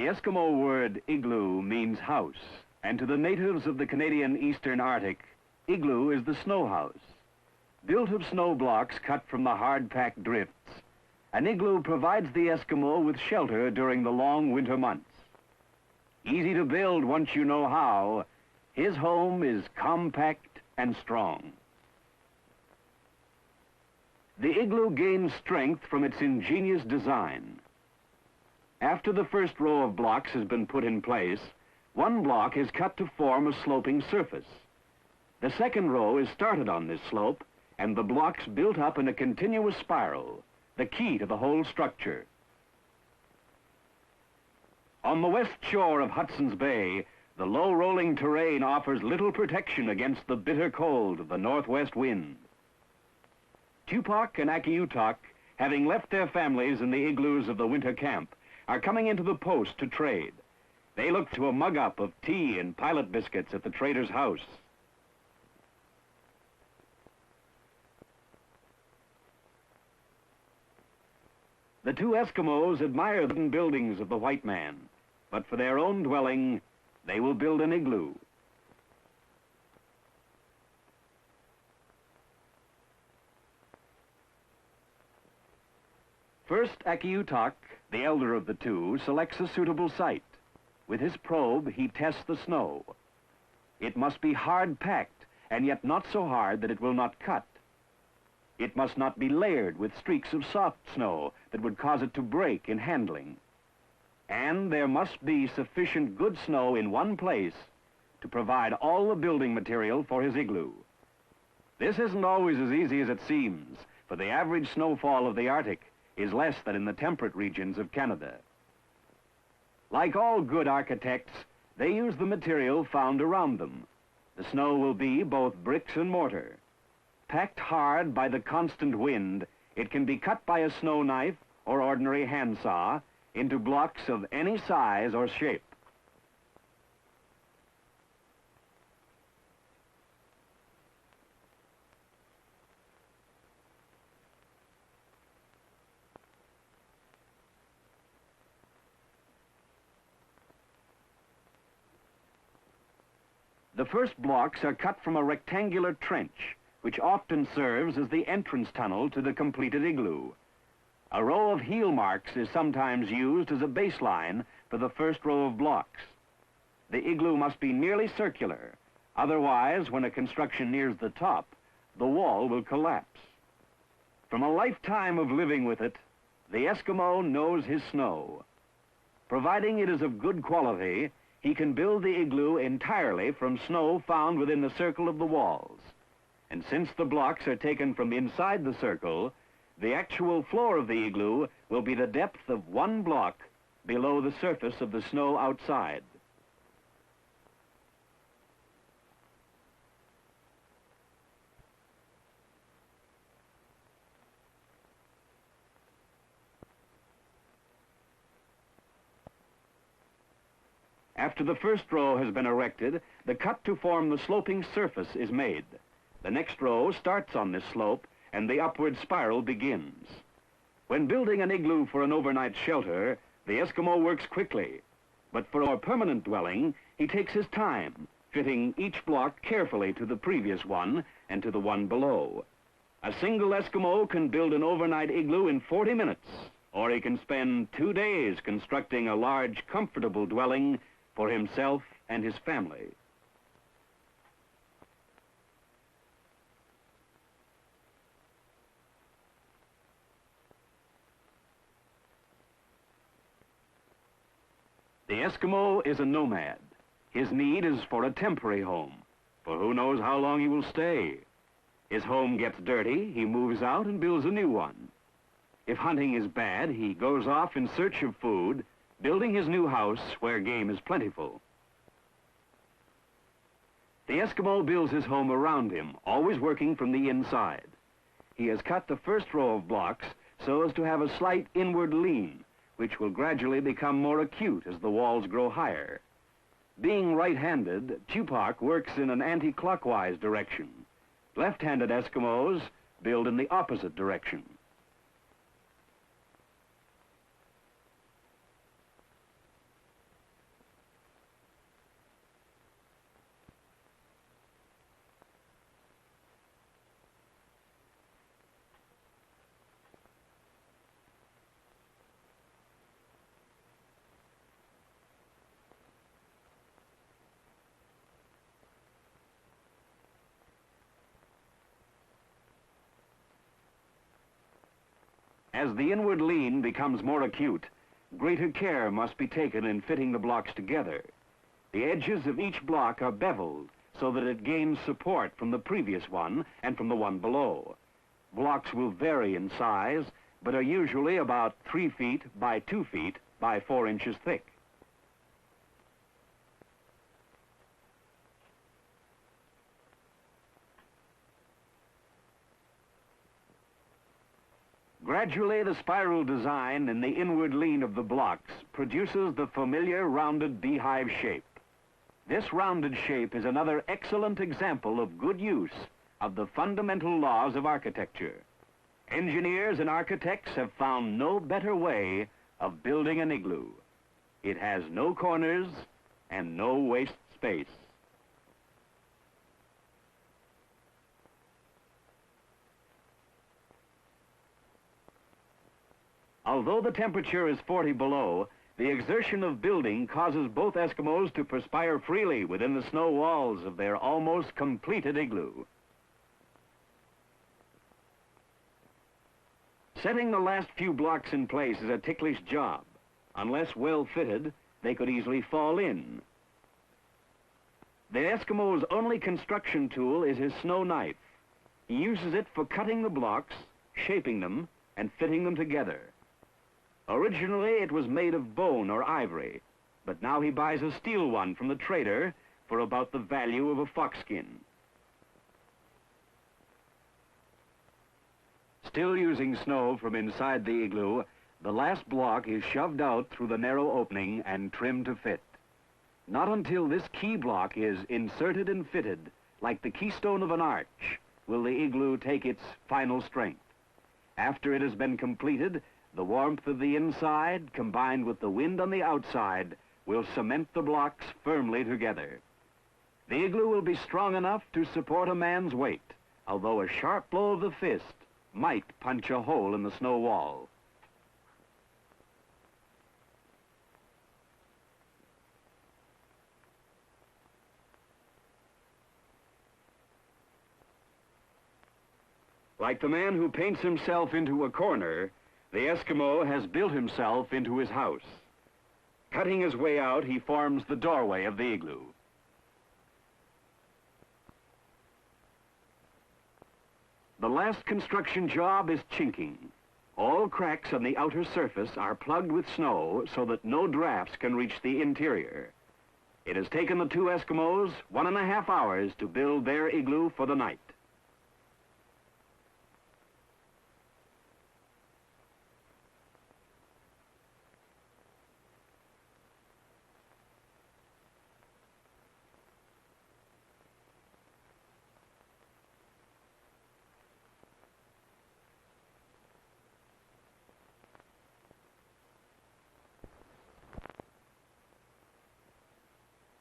The Eskimo word igloo means house, and to the natives of the Canadian Eastern Arctic, igloo is the snow house. Built of snow blocks cut from the hard-packed drifts, an igloo provides the Eskimo with shelter during the long winter months. Easy to build once you know how, his home is compact and strong. The igloo gains strength from its ingenious design. After the first row of blocks has been put in place, one block is cut to form a sloping surface. The second row is started on this slope, and the blocks built up in a continuous spiral, the key to the whole structure. On the west shore of Hudson's Bay, the low rolling terrain offers little protection against the bitter cold of the northwest wind. Tupac and Akiutok, having left their families in the igloos of the winter camp, are coming into the post to trade. They look to a mug-up of tea and pilot biscuits at the trader's house. The two Eskimos admire the buildings of the white man, but for their own dwelling, they will build an igloo. First, Akiutok, the elder of the two, selects a suitable site. With his probe, he tests the snow. It must be hard-packed, and yet not so hard that it will not cut. It must not be layered with streaks of soft snow that would cause it to break in handling. And there must be sufficient good snow in one place to provide all the building material for his igloo. This isn't always as easy as it seems, for the average snowfall of the Arctic is less than in the temperate regions of Canada. Like all good architects, they use the material found around them. The snow will be both bricks and mortar. Packed hard by the constant wind, it can be cut by a snow knife or ordinary handsaw into blocks of any size or shape. The first blocks are cut from a rectangular trench, which often serves as the entrance tunnel to the completed igloo. A row of heel marks is sometimes used as a baseline for the first row of blocks. The igloo must be nearly circular, otherwise, when a construction nears the top, the wall will collapse. From a lifetime of living with it, the Eskimo knows his snow. Providing it is of good quality, he can build the igloo entirely from snow found within the circle of the walls. And since the blocks are taken from inside the circle, the actual floor of the igloo will be the depth of one block below the surface of the snow outside. After the first row has been erected, the cut to form the sloping surface is made. The next row starts on this slope, and the upward spiral begins. When building an igloo for an overnight shelter, the Eskimo works quickly. But for a permanent dwelling, he takes his time, fitting each block carefully to the previous one and to the one below. A single Eskimo can build an overnight igloo in 40 minutes, or he can spend 2 days constructing a large, comfortable dwelling for himself and his family. The Eskimo is a nomad. His need is for a temporary home, for who knows how long he will stay. His home gets dirty, he moves out and builds a new one. If hunting is bad, he goes off in search of food, building his new house where game is plentiful. The Eskimo builds his home around him, always working from the inside. He has cut the first row of blocks so as to have a slight inward lean, which will gradually become more acute as the walls grow higher. Being right-handed, Tupac works in an anti-clockwise direction. Left-handed Eskimos build in the opposite direction. As the inward lean becomes more acute, greater care must be taken in fitting the blocks together. The edges of each block are beveled so that it gains support from the previous one and from the one below. Blocks will vary in size, but are usually about 3 feet by 2 feet by 4 inches thick. Gradually, the spiral design in the inward lean of the blocks produces the familiar rounded beehive shape. This rounded shape is another excellent example of good use of the fundamental laws of architecture. Engineers and architects have found no better way of building an igloo. It has no corners and no waste space. Although the temperature is 40 below, the exertion of building causes both Eskimos to perspire freely within the snow walls of their almost completed igloo. Setting the last few blocks in place is a ticklish job. Unless well fitted, they could easily fall in. The Eskimo's only construction tool is his snow knife. He uses it for cutting the blocks, shaping them, and fitting them together. Originally, it was made of bone or ivory, but now he buys a steel one from the trader for about the value of a foxskin. Still using snow from inside the igloo, the last block is shoved out through the narrow opening and trimmed to fit. Not until this key block is inserted and fitted, like the keystone of an arch, will the igloo take its final strength. After it has been completed, the warmth of the inside, combined with the wind on the outside, will cement the blocks firmly together. The igloo will be strong enough to support a man's weight, although a sharp blow of the fist might punch a hole in the snow wall. Like the man who paints himself into a corner, the Eskimo has built himself into his house. Cutting his way out, he forms the doorway of the igloo. The last construction job is chinking. All cracks on the outer surface are plugged with snow so that no drafts can reach the interior. It has taken the two Eskimos 1.5 hours to build their igloo for the night.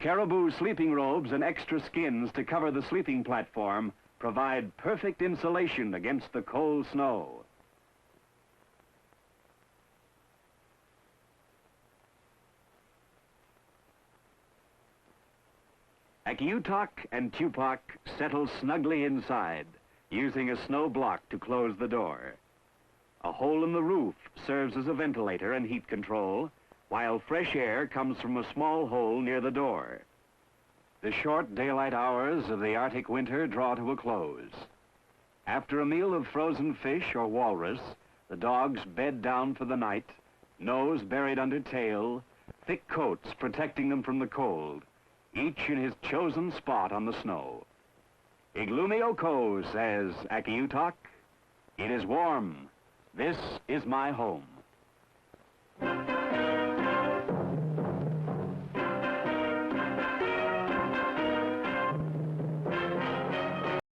Caribou sleeping robes and extra skins to cover the sleeping platform provide perfect insulation against the cold snow. Akiutok and Tupac settle snugly inside, using a snow block to close the door. A hole in the roof serves as a ventilator and heat control, while fresh air comes from a small hole near the door. The short daylight hours of the Arctic winter draw to a close. After a meal of frozen fish or walrus, the dogs bed down for the night, nose buried under tail, thick coats protecting them from the cold, each in his chosen spot on the snow. Igloo-me-oko, says Akiutok. It is warm. This is my home.